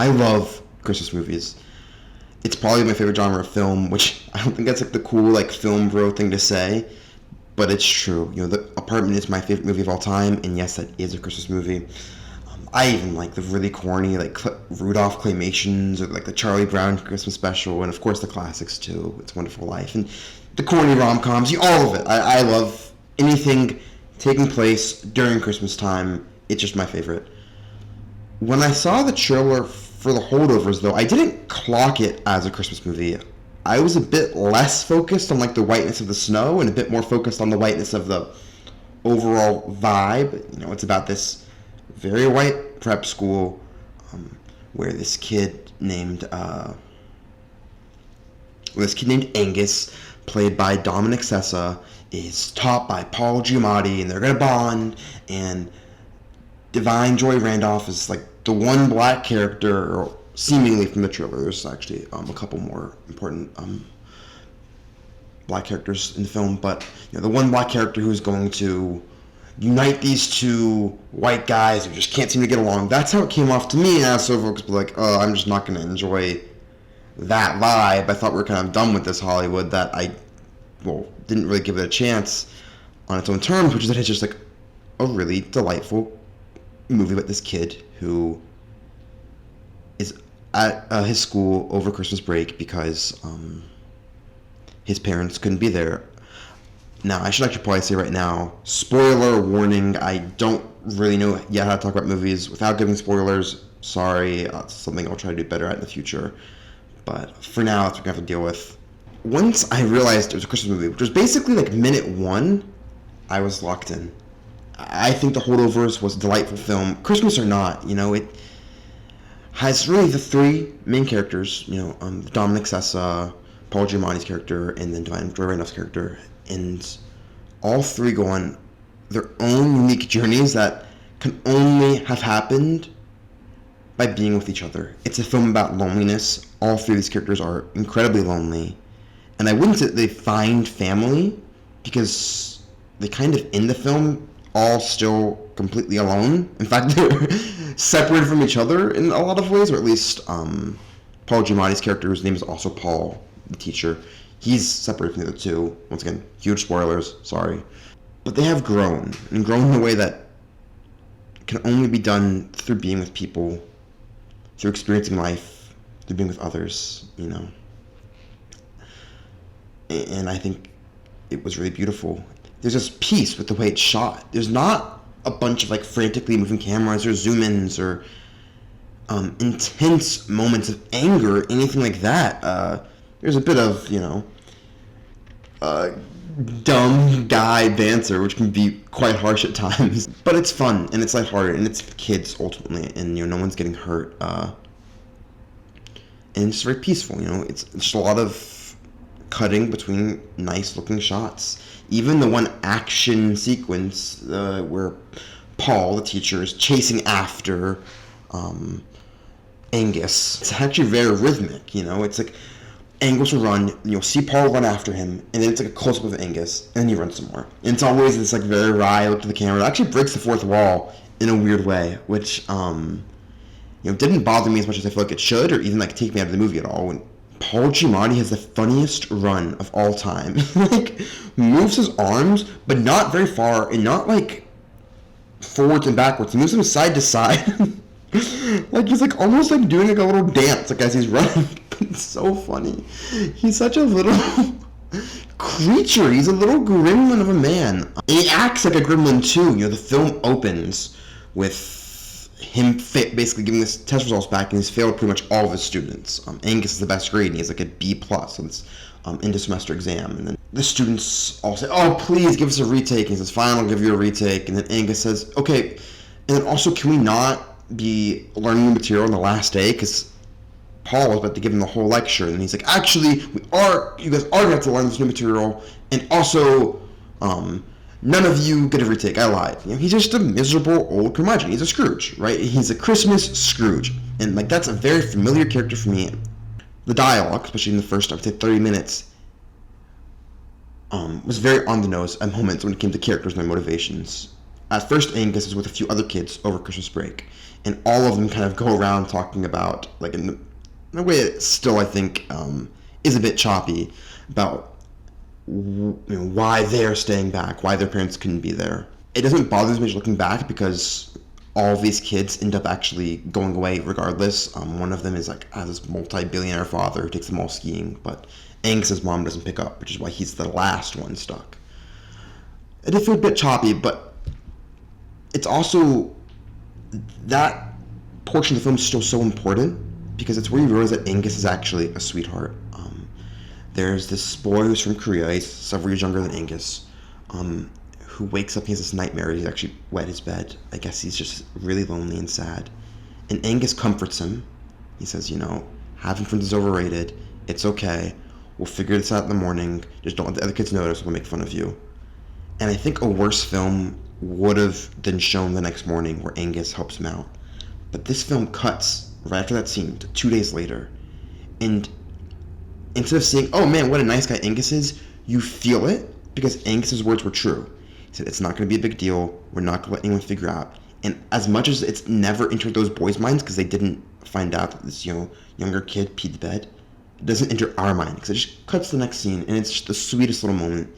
I love Christmas movies. It's probably my favorite genre of film, which I don't think that's like the cool like film bro thing to say, but it's true. You know, The Apartment is my favorite movie of all time, and yes, that is a Christmas movie. I even like the really corny like Rudolph claymations or like the Charlie Brown Christmas special, and of course the classics too. It's a Wonderful Life and the corny rom-coms. All of it. I love anything taking place during Christmas time. It's just my favorite. When I saw the trailer for the Holdovers, though, I didn't clock it as a Christmas movie. I was a bit less focused on like the whiteness of the snow and a bit more focused on the whiteness of the overall vibe. You know, it's about this very white prep school where this kid named Angus, played by Dominic Sessa, is taught by Paul Giamatti, and they're gonna bond. And Divine Joy Randolph is like the one black character, or seemingly from the trailer. There's actually a couple more important black characters in the film, but you know, the one black character who's going to unite these two white guys who just can't seem to get along. That's how it came off to me, and I was so focused, like, oh, I'm just not going to enjoy that vibe. I thought we were kind of done with this Hollywood, that I, didn't really give it a chance on its own terms, which is that it's just like a really delightful movie about this kid who is at his school over Christmas break because his parents couldn't be there. Now, I should actually probably say right now, spoiler warning, I don't really know yet how to talk about movies without giving spoilers. Sorry, it's something I'll try to do better at in the future. But for now, that's what we have to deal with. Once I realized it was a Christmas movie, which was basically like minute one, I was locked in. I think The Holdovers was a delightful film. Christmas or not, you know, it has really the three main characters, you know, Dominic Sessa, Paul Giamatti's character, and then Divine Joy Randolph's character. And all three go on their own unique journeys that can only have happened by being with each other. It's a film about loneliness. All three of these characters are incredibly lonely. And I wouldn't say they find family, because they kind of, in the film, all still completely alone. In fact, they're separated from each other in a lot of ways, or at least Paul Giamatti's character, whose name is also Paul, the teacher, he's separated from the other two. Once again, huge spoilers, sorry. But they have grown, and grown in a way that can only be done through being with people, through experiencing life, through being with others, you know. And I think it was really beautiful. There's this piece with the way it's shot. There's not a bunch of like frantically moving cameras or zoom-ins or intense moments of anger or anything like that. There's a bit of, you know, dumb guy banter, which can be quite harsh at times. But it's fun, and it's lighthearted, and it's kids, ultimately, and, you know, no one's getting hurt. And it's just very peaceful, you know. It's just a lot of cutting between nice-looking shots. Even the one action sequence where Paul, the teacher, is chasing after Angus. It's actually very rhythmic, you know. It's like Angus will run, and you'll see Paul run after him, and then it's like a close-up of Angus, and then he runs some more. And it's always this like very wry look to the camera. It actually breaks the fourth wall in a weird way, which you know, didn't bother me as much as I feel like it should, or even like take me out of the movie at all. When Paul Giamatti has the funniest run of all time. Like, moves his arms, but not very far, and not like forwards and backwards. He moves them side to side. Like, he's like almost like doing like a little dance, like as he's running. It's so funny. He's such a little creature. He's a little gremlin of a man. And he acts like a gremlin too. You know, the film opens with him basically giving his test results back, and he's failed pretty much all of his students. Angus is the best grade, and he's like a B+, so it's end of semester exam. And then the students all say, oh, please give us a retake. And he says, fine, I'll give you a retake. And then Angus says, okay, and then also, can we not be learning the material on the last day? Because Paul was about to give him the whole lecture, and he's like, actually, you guys are going to have to learn this new material, and also, none of you get a retake. I lied. You know, he's just a miserable old curmudgeon. He's a Scrooge, right? He's a Christmas Scrooge. And like, that's a very familiar character for me. The dialogue, especially in the first, I would say 30 minutes, was very on the nose at moments when it came to characters and their motivations. at first Angus is with a few other kids over Christmas break, and all of them kind of go around talking about, like in a way that still I think is a bit choppy, about why they're staying back, why their parents couldn't be there. It doesn't bother me much looking back because all of these kids end up actually going away regardless. One of them is like has this multi-billionaire father who takes them all skiing, but Angus's mom doesn't pick up, which is why he's the last one stuck. It did feel a bit choppy, but it's also that portion of the film is still so important because it's where you realize that Angus is actually a sweetheart. There's this boy who's from Korea, he's several years younger than Angus, who wakes up, he has this nightmare, he's actually wet his bed. I guess he's just really lonely and sad. And Angus comforts him. He says, having friends is overrated, it's okay, we'll figure this out in the morning, just don't let the other kids notice, we'll make fun of you. And I think a worse film would have been shown the next morning where Angus helps him out. But this film cuts right after that scene to 2 days later. And instead of saying, oh man, what a nice guy Angus is, you feel it because Angus's words were true. He said, it's not going to be a big deal. We're not going to let anyone figure out. And as much as it's never entered those boys' minds because they didn't find out that this younger kid peed the bed, it doesn't enter our mind because it just cuts to the next scene and it's just the sweetest little moment.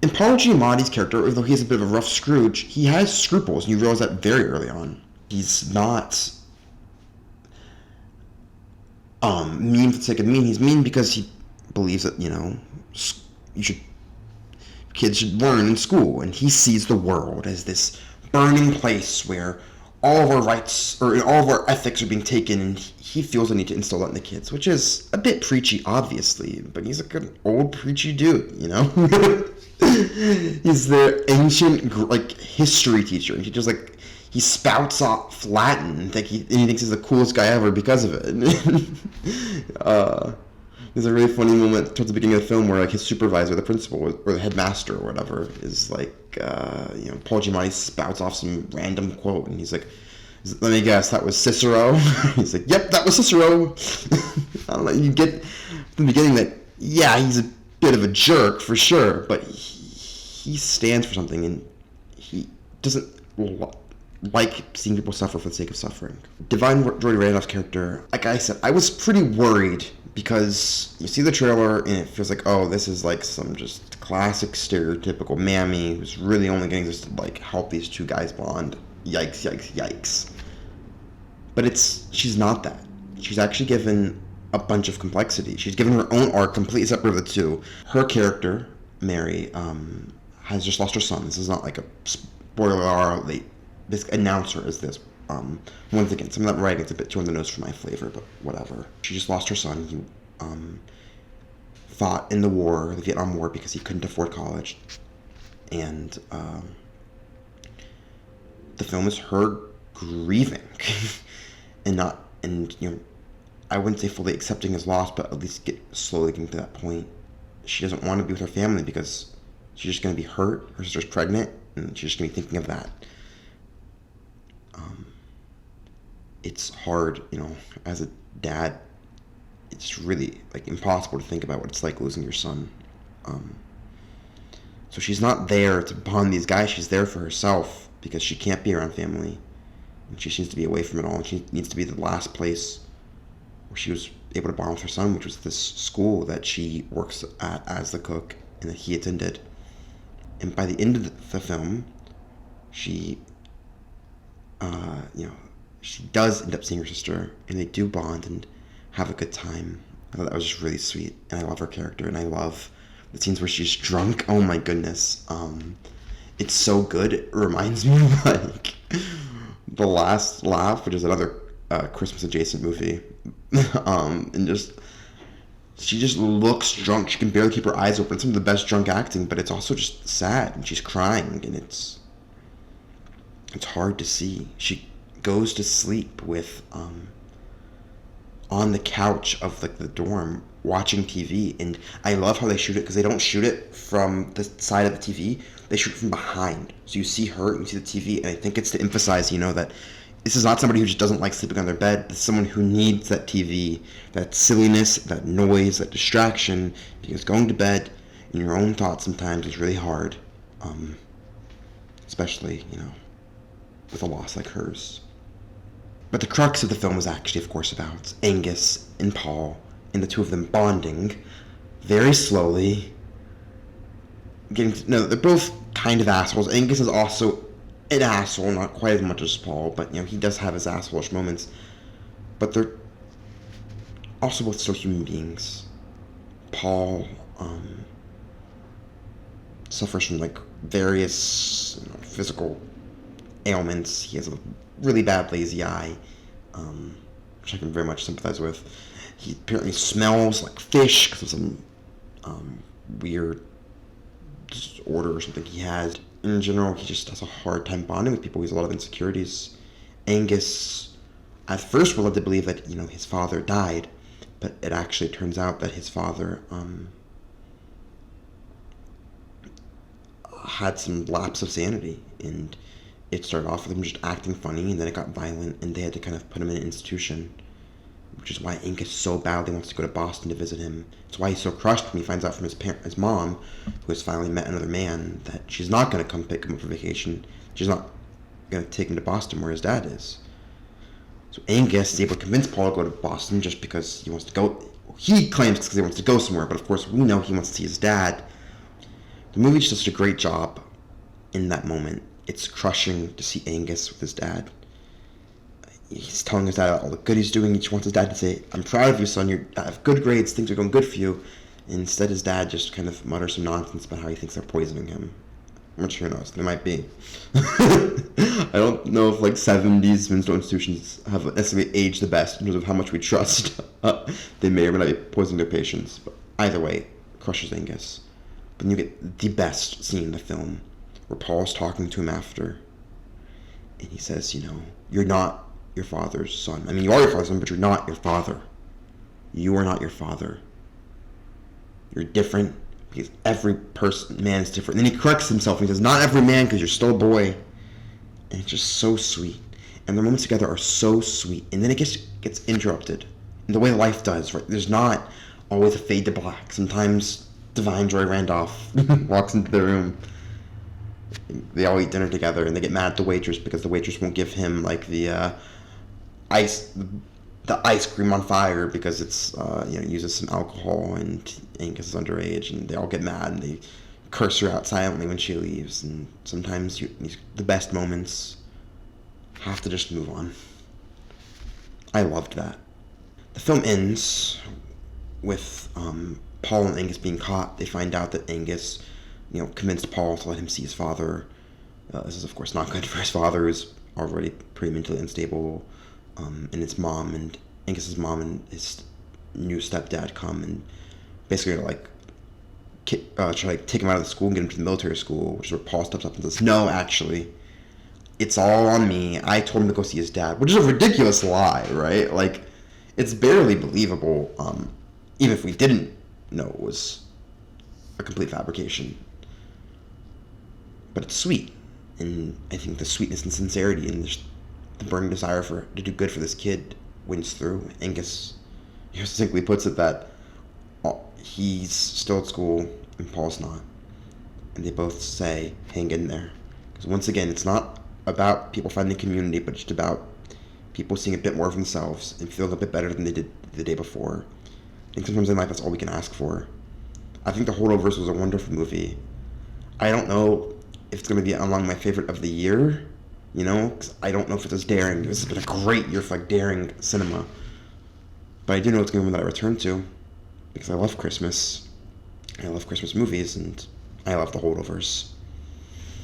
And Paul Giamatti's character, although he has a bit of a rough Scrooge, he has scruples, and you realize that very early on. He's not mean for the sake of mean. He's mean because he believes that, kids should learn in school, and he sees the world as this burning place where all of our rights, or all of our ethics are being taken, and he feels the need to instill that in the kids, which is a bit preachy, obviously, but he's like an old preachy dude, He's the ancient, history teacher, and he spouts off Latin, and he thinks he's the coolest guy ever because of it. There's a really funny moment towards the beginning of the film where his supervisor, the principal, or the headmaster or whatever, is Paul Giamatti spouts off some random quote, and he's like, let me guess, that was Cicero? He's like, yep, that was Cicero. I don't know, you get from the beginning that, yeah, he's a bit of a jerk for sure, but he stands for something, and he doesn't like seeing people suffer for the sake of suffering. Divine Jordy Randolph's character, like I said, I was pretty worried because you see the trailer and it feels like, oh, this is like some just classic stereotypical mammy who's really only getting this to help these two guys bond. Yikes, yikes, yikes. But she's not that. She's actually given a bunch of complexity. She's given her own arc completely separate of the two. Her character, Mary, has just lost her son. This is not like a spoiler alert. This announcer is this. Once again, some of that writing's a bit too on the nose for my flavor, but whatever. She just lost her son. He fought in the Vietnam War, because he couldn't afford college. And the film is her grieving, and I wouldn't say fully accepting his loss, but at least slowly getting to that point. She doesn't want to be with her family because she's just going to be hurt. Her sister's pregnant, and she's just going to be thinking of that. It's hard, as a dad, it's really impossible to think about what it's like losing your son. So she's not there to bond these guys. She's there for herself because she can't be around family, and she needs to be away from it all. And she needs to be the last place where she was able to bond with her son, which was this school that she works at as the cook and that he attended. And by the end of the film, she does end up seeing her sister, and they do bond and have a good time. I thought that was just really sweet, and I love her character, and I love the scenes where she's drunk. Oh my goodness. It's so good. It reminds me of The Last Laugh, which is another Christmas adjacent movie. And she just looks drunk. She can barely keep her eyes open. Some of the best drunk acting, but it's also just sad, and she's crying, and it's hard to see. She goes to sleep with on the couch of the dorm watching TV, and I love how they shoot it, because they don't shoot it from the side of the TV, they shoot it from behind, so you see her and you see the TV, and I think it's to emphasize that this is not somebody who just doesn't like sleeping on their bed. It's someone who needs that TV, that silliness, that noise, that distraction, because going to bed in your own thoughts sometimes is really hard. especially, with a loss like hers. But the crux of the film was actually, of course, about Angus and Paul, and the two of them bonding very slowly. They're both kind of assholes. Angus is also an asshole, not quite as much as Paul, but he does have his asshole-ish moments. But they're also both still human beings. Paul suffers from various physical ailments. He has a really bad lazy eye, which I can very much sympathize with. He apparently smells like fish because of some weird disorder or something he has. In general, he just has a hard time bonding with people. He has a lot of insecurities. Angus, at first, we're led to believe that his father died, but it actually turns out that his father had some lapse of sanity, and it started off with him just acting funny, and then it got violent, and they had to kind of put him in an institution, which is why Angus so badly wants to go to Boston to visit him. It's why he's so crushed when he finds out from his mom, who has finally met another man, that she's not going to come pick him up for vacation. She's not going to take him to Boston where his dad is. So Angus is able to convince Paul to go to Boston just because he wants to go. He claims because he wants to go somewhere, but of course we know he wants to see his dad. The movie just does such a great job in that moment. It's crushing to see Angus with his dad. He's telling his dad all the good he's doing. He just wants his dad to say, "I'm proud of you, son. You have good grades. Things are going good for you." And instead, his dad just kind of mutters some nonsense about how he thinks they're poisoning him. Which, who knows? They might be. I don't know if 70s mental institutions have necessarily aged the best in terms of how much we trust. They may or may not be poisoning their patients. But either way, crushes Angus. But then you get the best scene in the film, where Paul's talking to him after, and he says, "You're not your father's son. I mean, you are your father's son, but you're not your father. You are not your father. You're different because every man is different." And then he corrects himself and he says, "Not every man, because you're still a boy." And it's just so sweet. And their moments together are so sweet. And then it gets interrupted. And the way life does, right? There's not always a fade to black. Sometimes Divine Joy Randolph walks into the room. They all eat dinner together, and they get mad at the waitress because the waitress won't give him the ice cream on fire because it's uses some alcohol, and Angus is underage, and they all get mad and they curse her out silently when she leaves. And sometimes the best moments have to just move on. I loved that. The film ends with Paul and Angus being caught. They find out that Angus convinced Paul to let him see his father. This is, of course, not good for his father, who's already pretty mentally unstable. And his mom and Angus's mom and his new stepdad come and basically try to take him out of the school and get him to the military school, which is where Paul steps up and says, "No, actually, it's all on me. I told him to go see his dad," which is a ridiculous lie, right? It's barely believable, even if we didn't know it was a complete fabrication. But it's sweet, and I think the sweetness and sincerity and the burning desire to do good for this kid wins through. Angus simply puts it that he's still at school and Paul's not, and they both say, "Hang in there," because once again, it's not about people finding community, but just about people seeing a bit more of themselves and feeling a bit better than they did the day before. I think sometimes in life that's all we can ask for. I think The Holdovers was a wonderful movie. I don't know if it's going to be among my favorite of the year, because I don't know if it's as daring. This has been a great year for daring cinema. But I do know it's going to be one that I return to, because I love Christmas. I love Christmas movies, and I love The Holdovers.